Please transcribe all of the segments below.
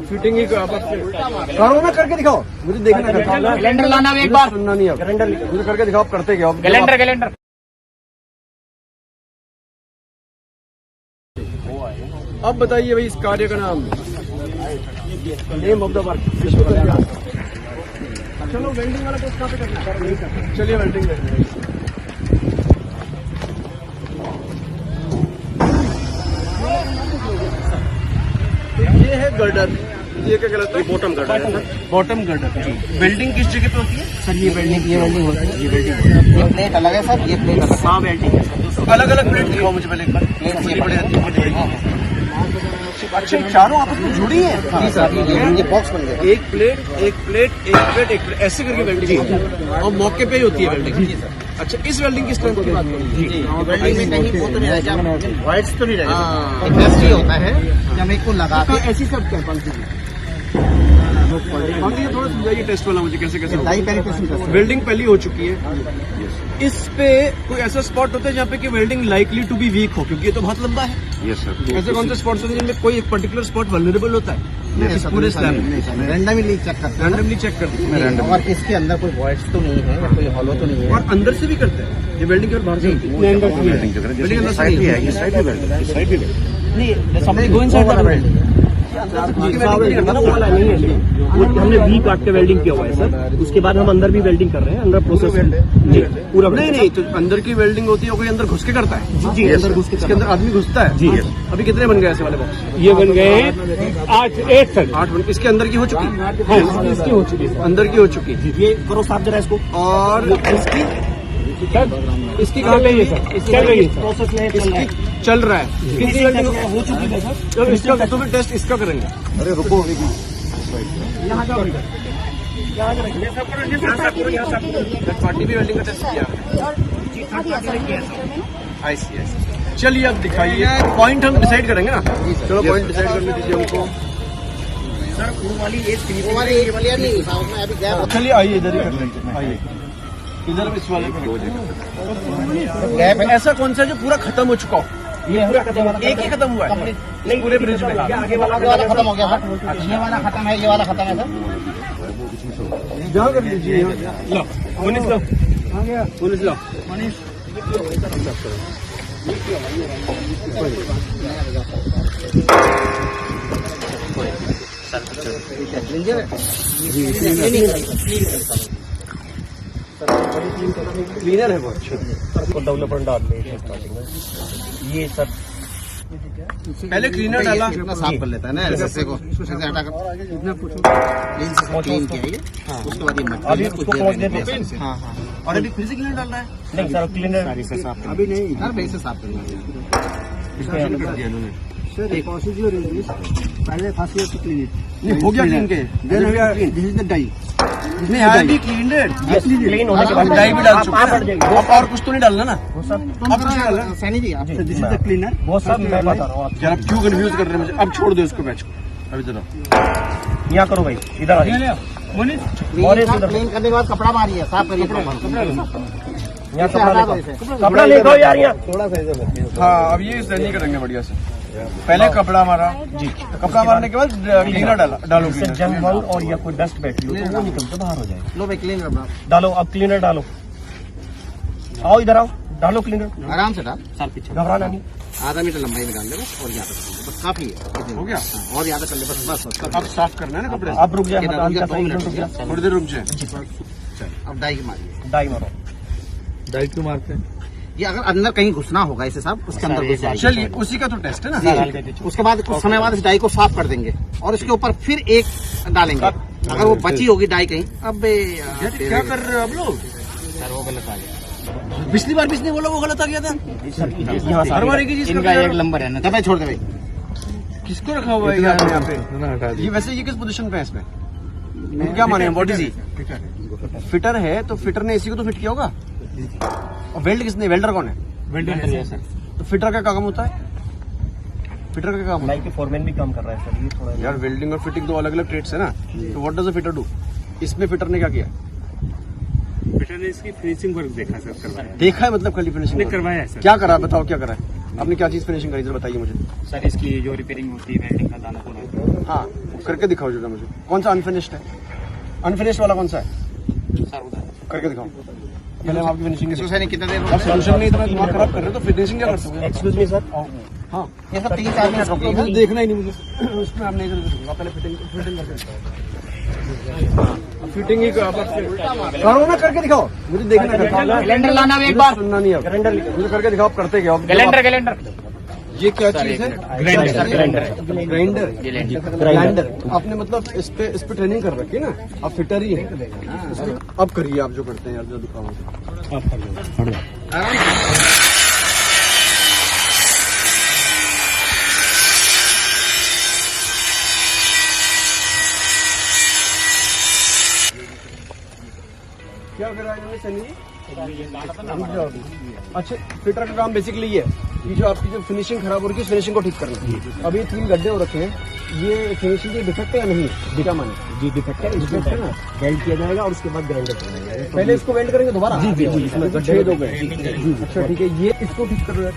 Fitting ही करो ना, करके दिखाओ मुझे, देखना कैलेंडर लाना एक बार, सुनना नहीं है, कैलेंडर मुझे करके दिखाओ, आप करते क्या? कैलेंडर अब बताइए भाई इस कार्य का नाम, नेम ऑफ द वर्क। चलो वेल्डिंग वाला टेस्ट कहाँ पे करना है? चलिए वेल्डिंग में। ये है गर्डर, ये क्या कहलाता है? बॉटम गर्डर है सर, बॉटम गर्डर। वेल्डिंग किस जगह पे होती है सर? ये वेल्डिंग होती है, ये वेल्डिंग। ये प्लेट अलग है सर, ये प्लेट अलग। हाँ वेल्डिंग है सर। अलग अलग प्लेट दिखाओ मुझे पहले एक बार। प्लेट बड़ी आती है। अच्छा, चारों आपस में जुड़ी है? जी सर, ये बॉक्स बन गया। एक प्लेट ऐसे करके वेल्डिंग, और मौके पे ही होती है वेल्डिंग। अच्छा, इस वेल्डिंग की स्ट्रेंथ की बात करें जी, वेल्डिंग में कहीं वो तो नहीं रहेगा, वाइट्स तो नहीं रहेगा, इंडस्ट्री होता है जब एक को लगा के ऐसी सब क्या थोड़ा समझाइए टेस्ट वाला मुझे, कैसे कैसे वेल्डिंग पहली हो चुकी है, इस पे कोई ऐसा स्पॉट होता है जहाँ पे कि welding likely to be weak हो, क्योंकि ये तो बहुत लंबा है। Yes sir. ऐसे कौन से स्पॉट्स होते हैं जिनमें कोई एक पर्टिकुलर स्पॉट वल्नरेबल होता है? इस पूरे स्लैब में रैंडमली चेक करते हैं, रैंडमली चेक करते हैं, और इसके अंदर कोई वॉइड्स तो नहीं है या कोई हॉलो तो नहीं है, और अंदर से भी करते हैं। ये वेल्डिंग के बाहर से होती है, वेल्डिंग जो करें, जैसे साइड भी है, ये साइड भी वेल्डिंग, ये साइड भी वेल्डिंग। हमने वी काट के वेल्डिंग किया हुआ है सर, उसके बाद हम अंदर भी वेल्डिंग कर रहे हैं, अंदर प्रोसेस पूरा। नहीं तो अंदर की वेल्डिंग होती है, कोई अंदर घुस के करता है? जी, अंदर घुस के इसके अंदर आदमी घुसता है जी। अभी कितने बन गए ऐसे वाले बॉक्स? ये बन गए हैं 8 तक। 8 बन। इसके अंदर की हो चुकी है? हाँ, इसकी हो चुकी है, अंदर की हो चुकी है। ये करो साफ जरा इसको। और इसकी चल रही है सर, चल रही है प्रोसेस में इसकी चल रहा है। कितनी वेल्डिंग हो चुकी है सर। तो इसका तो फिर टेस्ट इसका करेंगे। अरे रुको, यहाँ का पार्टी भी वेल्डिंग का टेस्ट किया। चलिए अब दिखाइए, पॉइंट हम डिसाइड करेंगे ना। चलो पॉइंट डिसाइड करने दीजिए हमको। चलिए आइए इधर ही कर लेंगे, आइए इधर इस वाले गैप है। ऐसा कौन सा है जो पूरा खत्म हो चुका हो? ये पूरा खत्म, एक ही खत्म हुआ है नहीं पूरे ब्रिज में? आगे वाला खत्म हो गया सर, ये वाला खत्म है, ये वाला खत्म है सर। जहाँ कर लीजिए। लो मनीष लो, पुलिस लो। क्लीनर है बहुत अच्छा, डेवलपर डाल दें स्टार्टिंग में। ये सर पहले क्लीनर डाला, इतना साफ कर लेता है ना ऐसे को, ऐसे हटा कर क्लीन से क्लीन किया ये, उसके बाद ये मटेरियल अभी उसको पहुंच देते हैं। हाँ हाँ, और अभी फिर से क्लीनर डाल रहा है? नहीं सर, क्लीनर अभी नहीं, हर वैसे साफ करना है। सर प्रोसीजर इज पहले first year to clean it, नहीं हो गया क्लीन के, दिस इज द डाई, नहीं आई भी क्लीन क्लीन होने के बाद डाई भी डाल चुका है, अब और कुछ तो नहीं डालना ना? अब कुछ नहीं डालना। सैनी जी आप दिस इज द क्लीनर, वो सब मैं बता रहा हूँ यार आप क्यों कंफ्यूज कर रहे हैं मुझे? अब छोड़ दो इसको बैच को, अभी जरा यहाँ करो भाई, इधर आ जाइए। क्लीन करने के बाद कपड़ा मारिए, साफ करिए यहाँ कपड़ा ले दो यार यहाँ। थोड़ा सा इधर। हाँ अब ये सही करेंगे बढ़िया से। पहले कपड़ा मारा जी, कपड़ा मारने के बाद क्लीनर डालो इससे जंग वंग और या कोई डस्ट बैठी हो तो वो निकल के बाहर हो जाएगा। लो भाई क्लीन करना, डालो, अब क्लीनर डालो, आओ इधर आओ, डालो क्लीनर, आराम से डाल, सर पीछे घबराना नहीं। आधा मीटर लंबाई में डाल दे बस, और ज्यादा कर ले बस, काफी है, हो गया। और ज्यादा कर ले बस बस। अब साफ करना है ना कपड़े से? अब रुक जाए, हल्का सा रुक जा, थोड़ी देर रुक जाए। अब डाई मारिए, डाई मारो। डाई क्यों मारते हैं? ये अगर अंदर कहीं घुसना होगा इसे साहब, उसके अंदर घुस जाएगी। चलिए उसी का तो टेस्ट है ना। जी, उसके बाद कुछ समय बाद इस डाई को साफ कर देंगे और इसके ऊपर फिर एक डालेंगे, अगर वो बची होगी डाई कहीं। अब यार क्या कर रहे हो आप लोग? सर वो गलत आ गया, पिछली बार किसने बोला वो गलत आ गया था? हर बार एक ही चीज इनका एक नंबर है ना, दबाई छोड़ दे भाई। किसको रखा हुआ है यहाँ पे? ये वैसे ये किस पोजीशन पे है इसमें? क्या माने व्हाट इज ही? फिटर है तो फिटर ने इसी को तो फिट किया होगा। और वेल्ड किसने? वेल्डर कौन है? वेल्डर है सर। तो फिटर का काम होता है? फिटर का काम लाइक फोरमैन भी काम कर रहा है सर, ये थोड़ा यार वेल्डिंग और फिटिंग दो अलग अलग ट्रेड्स है ना, तो what does a fitter do? इसमें फिटर ने क्या किया? फिटर ने इसकी फिनिशिंग वर्क देखा सर, करवाया। देखा है मतलब खाली फिनिशिंग नहीं करवाया है सर। क्या करा? बताओ क्या करा है आपने? क्या चीज फिनिशिंग करी जरा बताइए मुझे। सर इसकी जो रिपेयरिंग होती है वेल्डिंग का दाना, हाँ करके दिखाओ जरा मुझे, कौन सा अनफिनिश्ड है? अनफिनिश्ड वाला कौन सा है? करके दिखाओ पहले हम आपकी फिनिशिंग इसको सर कितना देर आप सोल्यूशन में इतना दिमाग खराब कर रहे हो तो फिनिशिंग क्या कर सकते हो? एक्सक्यूज मी सर, हाँ ये सब 3-4 मिनट रुकिएगा। मुझे देखना ही नहीं, मुझे उसमें आप नहीं कर सकते, पहले फिटिंग करके फिटिंग ही करो ना, करके दिखाओ मुझे, देखना कैलेंडर लाना एक बार, सुनना नहीं है, कैलेंडर मुझे करके दिखाओ, आप करते क्या हो? कैलेंडर ये क्या चीज है? ग्राइंडर। आपने मतलब इस पे ट्रेनिंग कर रखी है ना, आप फिटर ही है। अब करिए आप जो करते हैं यार, जो दिखाओ। क्या करा है सनी? अच्छा, फिटर का काम बेसिकली ये है कि जो आपकी जो फिनिशिंग खराब हो रही है, उस फिनिशिंग को ठीक करना। अब ये 3 गड्ढे हो रखे हैं, ये फिनिशिंग के डिफेक्ट है या नहीं? दिखा माने जी डिफेक्ट है, डिफेक्ट है ना, वेल्ड किया जाएगा और उसके बाद ग्राइंडर करेंगे। पहले इसको वेल्ड करेंगे दोबारा? जी जी जी, इसमें गड्ढे हो गए। अच्छा ठीक है, ये इसको ठीक करो यार।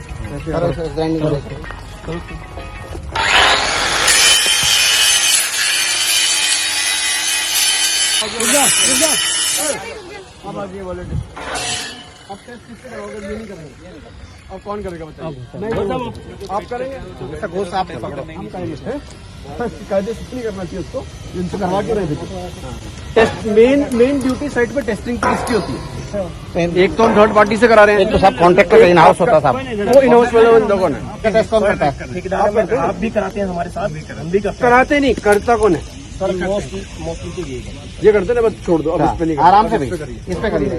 अब आगे वाले अब टेस्ट किससे कराओगे? ये नहीं करेंगे। अब कौन करेगा बताइए? नहीं आप करेंगे? घोष आप पकड़ो, हम करेंगे। कायदे से नहीं करना चाहिए उसको, इनसे करवा के रहे थे। टेस्ट मेन ड्यूटी साइट पे टेस्टिंग किसकी होती है? एक तो हम थर्ड पार्टी से करा रहे हैं, तो सब कॉन्ट्रैक्टर इन हाउस होता साहब, वो इन हाउस वाले बंदा कौन है? टेस्ट कौन करता है? आप भी कराते हैं हमारे साथ, हम भी करते कराते नहीं, करता कौन है? सर। मोस्टली ये करते ना, बस छोड़ दो, अब इस पे नहीं करते। आराम से इस भाई, पे करिए, इस पे करिए।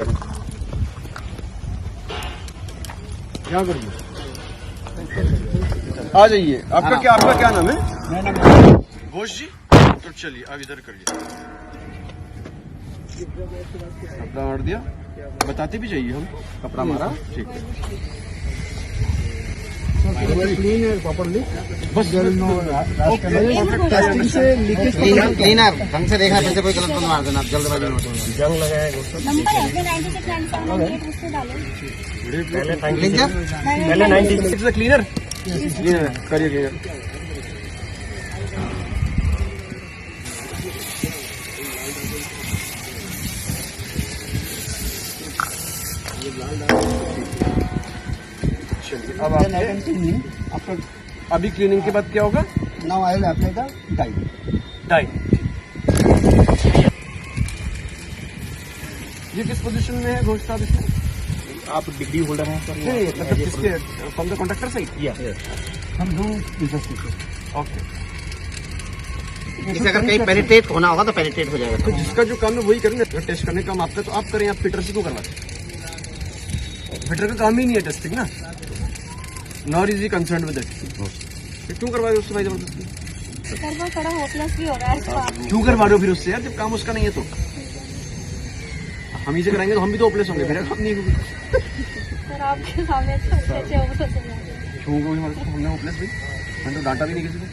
यहाँ करिए, आ जाइए। आपका क्या नाम है? घोष जी। तो चलिए अब इधर करिए, कपड़ा मार दिया, बताते भी जाइए हम, कपड़ा मारा, ठीक है। क्लीन है प्रॉपरली, बस टेस्टिंग से लीकेज क्लीनर ढंग से देखा, फिर से कोई गलत मार देना, जल्दबाजी में जंग लगाया है। पहले 96 क्लीनर करिए क्लीनर। अब आपका अभी क्लीनिंग के बाद क्या होगा? Now I will apply the die. ये किस पोजीशन में है घोष साहब इसमें? आप डिग्री होल्डर हैं सर? मतलब किसके? From the contractor side? Yes हम दो बिजनेस ओके। इसे अगर कहीं पेनिट्रेट होना होगा तो पेनिट्रेट हो जाएगा। तो जिसका जो काम है वही करें, टेस्ट करने का काम आपका, तो आप करें, आप फिटर से क्यों करवाते? फिटर का काम ही नहीं है टेस्टिंग ना, not is concern with it. क्यों करवा रहे हो उससे भाई जबरदस्ती? सर वो थोड़ा होपलेस भी हो रहा है। क्यों करवा रहे हो फिर उससे यार, जब काम उसका नहीं है तो? हम ही से कराएंगे तो हम भी तो होपलेस होंगे, मेरा काम नहीं होगा। सर आपके सामने तो अच्छे हो तो हमने होपलेस भी, मैंने तो डांटा भी नहीं किसी को।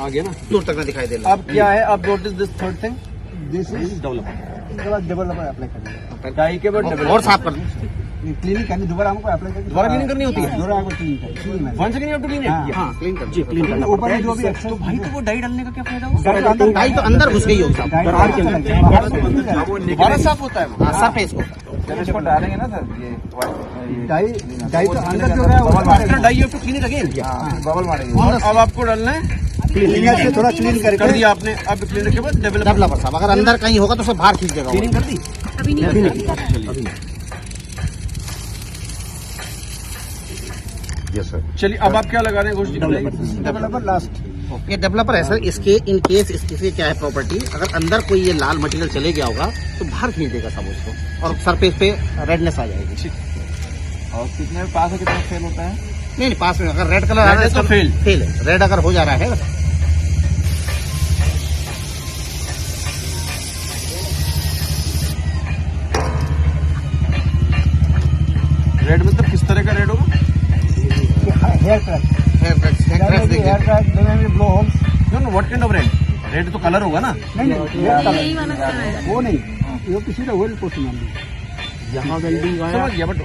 आ गया ना, दूर तक ना दिखाई दे। अब क्या है? अब what is this third thing? This is developer. Developer apply करना, डाई के बाद और साफ कर दूं। क्लीनिंग करनी, दोबारा हमको अप्लाई करनी, दोबारा क्लीनिंग करनी होती है। दोबारा आपको क्लीनिंग करनी, once again you have to clean it. हाँ, क्लीन कर जी, क्लीन करना ऊपर में जो भी एक्सेस, तो भाई तो वो डाई डालने का क्या फायदा हुआ? डाई तो अंदर घुस गई होगी साहब, दोबारा साफ होता है वो। सरफेस को। जब इसको डालेंगे ना सर, ये डाई तो अंदर जो है, after die you have to clean it again, bubble मारेंगे। और अब आपको डालना है क्लीनिंग से थोड़ा क्लीन कर दिया आपने, अब क्लीनर के बाद डेवलपर साहब, अगर अंदर कहीं होगा तो सब बाहर खींच देगा। क्लीनिंग कर दी? अभी नहीं यस सर। चलिए अब आप क्या लगा रहे हैं घोष जी? Developer last. ये डेवलपर है सर, इसके इन केस इसकी क्या है प्रॉपर्टी, अगर अंदर कोई ये लाल मटेरियल चले गया होगा तो बाहर खींच देगा सब उसको, और सरफेस पे रेडनेस आ जाएगी। और कितने पास है, कितना फेल होता है? नहीं पास में अगर रेड कलर आ रहा है तो फेल है, रेड अगर हो जा रहा है। रेड मतलब किस तरह का रेड होगा? हेयर क्रैक्स देखिए। Know what kind of red? Red तो कलर होगा ना? यही वाला कलर है। वो नहीं, वो किसी का वेल पोस्ट यहाँ वेल्डिंग आया, समझ गया, but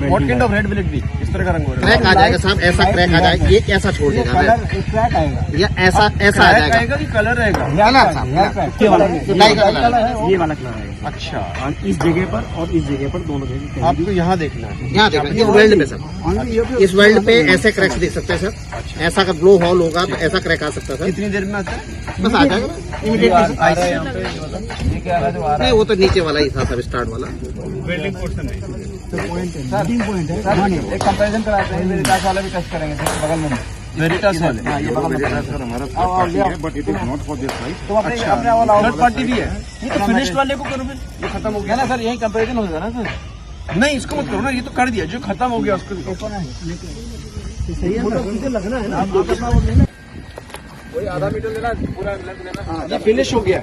what kind of red will it be? इस तरह का रंग हो रहा क्रैक आ जाएगा साहब, ऐसा क्रैक आ जाएगा, ये ऐसा छोड़ देगा मैं, क्रैक आएगा, या ऐसा आ क्रैक जाएगा आएगा कि कलर आएगा? कलर साहब, ये वाला डाई का कलर है। ये वाला कलर आएगा। अच्छा, और इस जगह पर और इस जगह पर दोनों जगह कहीं भी आपको यहाँ देखना है। यहाँ देखो इस वेल्ड पे सर, इस वेल्ड पे ऐसे क्रैक्स देख सकते हैं सर, ऐसा अगर ब्लो हॉल होगा तो ऐसा क्रैक आ सकता है सर, कितनी देर में आता है? बस आ जाएगा इमीडिएटली। नहीं वो तो नीचे वाला ही था सर, स्टार्ट वाला। वेल्डिंग पोर्शन नहीं। एक कंपैरिजन कराते हैं, वेरिटास वाला भी टेस्ट करेंगे बगल में, वेरिटास वाले। ये सर हमारा थर्ड पार्टी है, but it is not for this side. तो अपने वाला थर्ड पार्टी भी है, ये तो फिनिश्ड वाले को करो फिर, ये खत्म हो गया ना सर, यही कंपैरिजन होगा ना सर। नहीं इसको मत करो ना, ये तो कर दिया, जो खत्म हो गया उसको लगना है ना। वही आधा मीटर लेना, पूरा लेना, ये फिनिश हो गया।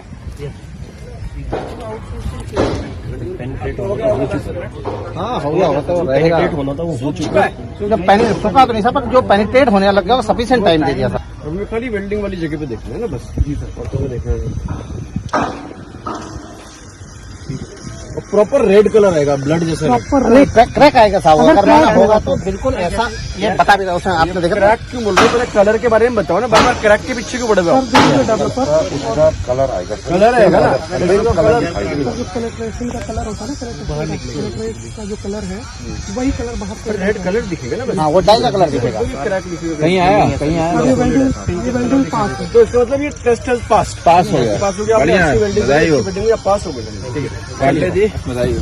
हाँ हो गया, तो रहेगा, होना था वो हो चुका है। जब सूखा तो नहीं था, पर जो पेनिट्रेट होने लग गया वो सफिशिएंट टाइम दे दिया सर। हमें खाली वेल्डिंग वाली जगह पे देखना है ना बस, और तो देखना है प्रॉपर रेड कलर आएगा, ब्लड जैसा नहीं क्रैक आएगा साहब, अगर ना होगा तो बिल्कुल ऐसा, ये बता भी रहा हूँ सर, आपने देखा क्रैक क्यों बोल रहे हो? पहले कलर के बारे में बताओ ना, बार बार क्रैक के पीछे क्यों बढ़ जाओ? उसका कलर आएगा, कलर आएगा ना, रेड कलर दिखेगा ना बस। हाँ वो डाई का कलर दिखेगा। क्रैक दिखेगा कहीं आया तो इसका मतलब ये टेस्ट पास हो गया, पास हो गया, बढ़िया, बधाई हो। वेल्डिंग पास हो गया। ठीक है, बधाई हो।